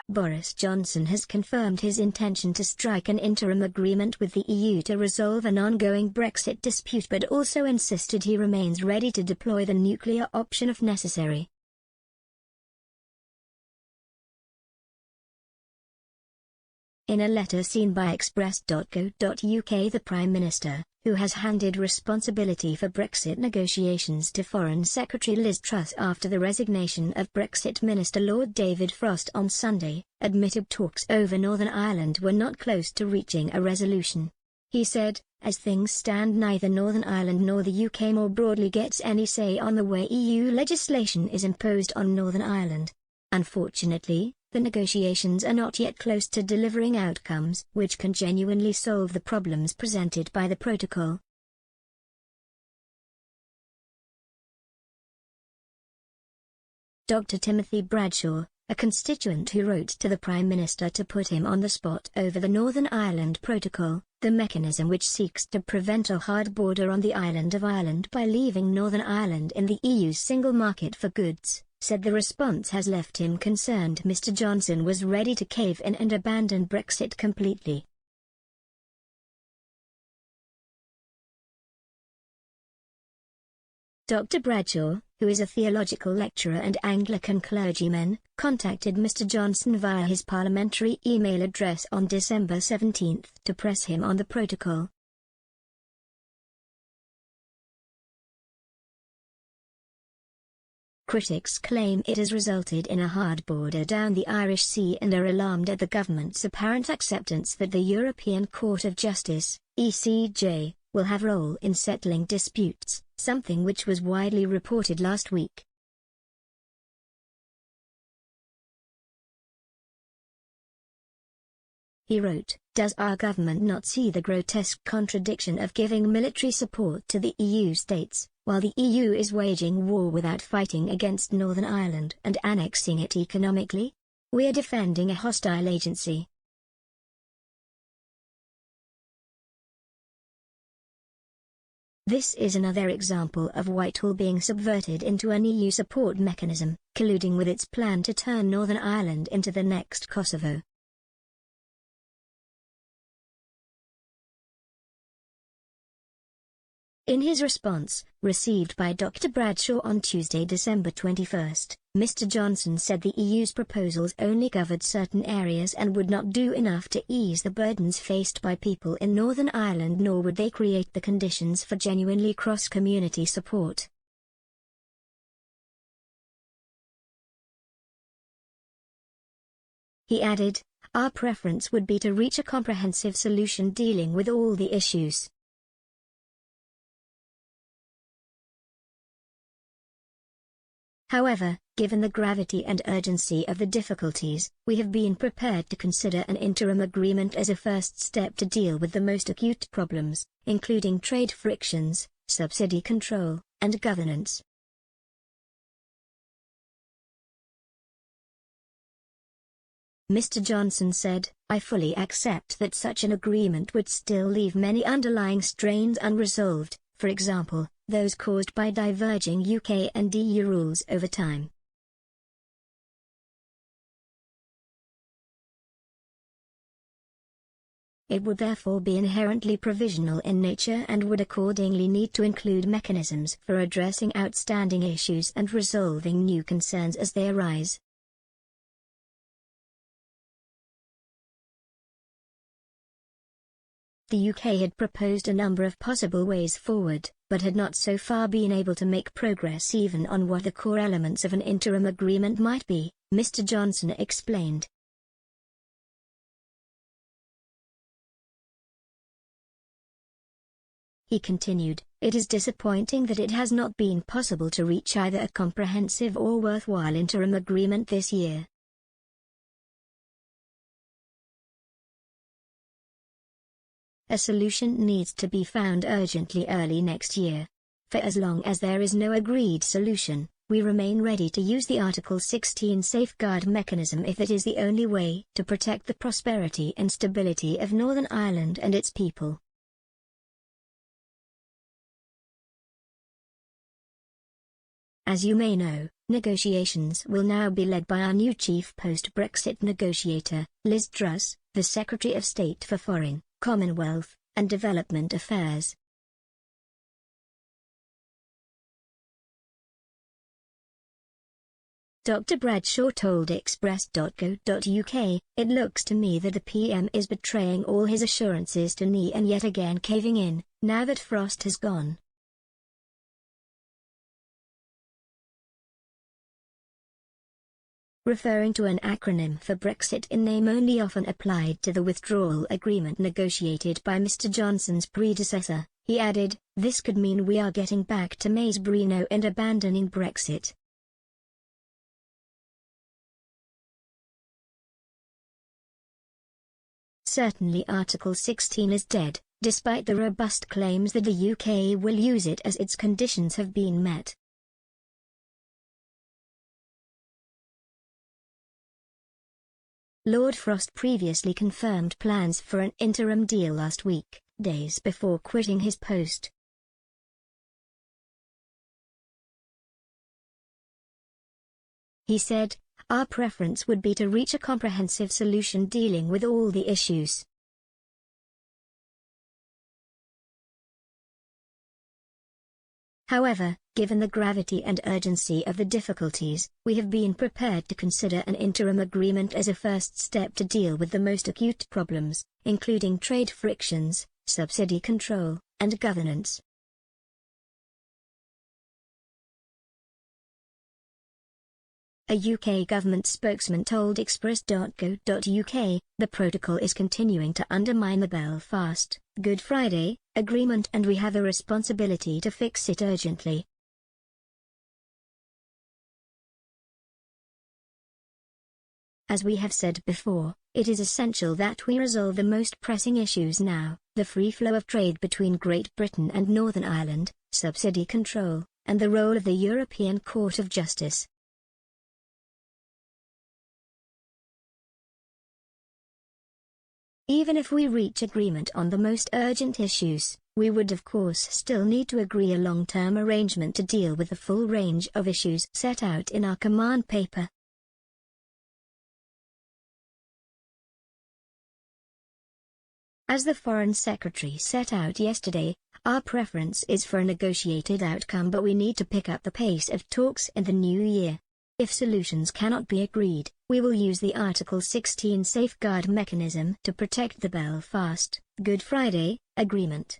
Boris Johnson has confirmed his intention to strike an interim agreement with the EU to resolve an ongoing Brexit dispute, but also insisted he remains ready to deploy the nuclear option if necessary. In a letter seen by Express.co.uk, the Prime Minister, who has handed responsibility for Brexit negotiations to Foreign Secretary Liz Truss after the resignation of Brexit Minister Lord David Frost on Sunday, admitted talks over Northern Ireland were not close to reaching a resolution. He said, "As things stand, neither Northern Ireland nor the UK more broadly gets any say on the way EU legislation is imposed on Northern Ireland. Unfortunately, the negotiations are not yet close to delivering outcomes which can genuinely solve the problems presented by the protocol." Dr. Timothy Bradshaw, a constituent who wrote to the Prime Minister to put him on the spot over the Northern Ireland Protocol, the mechanism which seeks to prevent a hard border on the island of Ireland by leaving Northern Ireland in the EU's single market for goods, said the response has left him concerned Mr. Johnson was ready to cave in and abandon Brexit completely. Dr. Bradshaw, who is a theological lecturer and Anglican clergyman, contacted Mr. Johnson via his parliamentary email address on December 17 to press him on the protocol. Critics claim it has resulted in a hard border down the Irish Sea and are alarmed at the government's apparent acceptance that the European Court of Justice, ECJ, will have a role in settling disputes, something which was widely reported last week. He wrote, "Does our government not see the grotesque contradiction of giving military support to the EU states, while the EU is waging war without fighting against Northern Ireland and annexing it economically? We are defending a hostile agency." This is another example of Whitehall being subverted into an EU support mechanism, colluding with its plan to turn Northern Ireland into the next Kosovo. In his response, received by Dr. Bradshaw on Tuesday, December 21, Mr. Johnson said the EU's proposals only covered certain areas and would not do enough to ease the burdens faced by people in Northern Ireland, nor would they create the conditions for genuinely cross-community support. He added, "Our preference would be to reach a comprehensive solution dealing with all the issues." However, given the gravity and urgency of the difficulties, we have been prepared to consider an interim agreement as a first step to deal with the most acute problems, including trade frictions, subsidy control, and governance. Mr. Johnson said, "I fully accept that such an agreement would still leave many underlying strains unresolved, for example, those caused by diverging UK and EU rules over time." It would therefore be inherently provisional in nature and would accordingly need to include mechanisms for addressing outstanding issues and resolving new concerns as they arise. The UK had proposed a number of possible ways forward, but had not so far been able to make progress even on what the core elements of an interim agreement might be, Mr. Johnson explained. He continued, "It is disappointing that it has not been possible to reach either a comprehensive or worthwhile interim agreement this year. A solution needs to be found urgently early next year. For as long as there is no agreed solution, we remain ready to use the Article 16 safeguard mechanism if it is the only way to protect the prosperity and stability of Northern Ireland and its people." As you may know, negotiations will now be led by our new chief post-Brexit negotiator, Liz Truss, the Secretary of State for Foreign, Commonwealth, and Development Affairs. Dr. Bradshaw told Express.co.uk, "It looks to me that the PM is betraying all his assurances to me and yet again caving in, now that Frost has gone." Referring to an acronym for Brexit in name only often applied to the withdrawal agreement negotiated by Mr. Johnson's predecessor, he added, "This could mean we are getting back to May's Brino and abandoning Brexit." Certainly Article 16 is dead, despite the robust claims that the UK will use it as its conditions have been met. Lord Frost previously confirmed plans for an interim deal last week, days before quitting his post. He said, "Our preference would be to reach a comprehensive solution dealing with all the issues." However, given the gravity and urgency of the difficulties, we have been prepared to consider an interim agreement as a first step to deal with the most acute problems, including trade frictions, subsidy control, and governance. A UK government spokesman told Express.co.uk, "The protocol is continuing to undermine the Belfast, Good Friday, agreement and we have a responsibility to fix it urgently." As we have said before, it is essential that we resolve the most pressing issues now, the free flow of trade between Great Britain and Northern Ireland, subsidy control, and the role of the European Court of Justice. Even if we reach agreement on the most urgent issues, we would of course still need to agree a long-term arrangement to deal with the full range of issues set out in our command paper. As the Foreign Secretary set out yesterday, our preference is for a negotiated outcome, but we need to pick up the pace of talks in the new year. If solutions cannot be agreed, we will use the Article 16 safeguard mechanism to protect the Belfast, Good Friday, Agreement.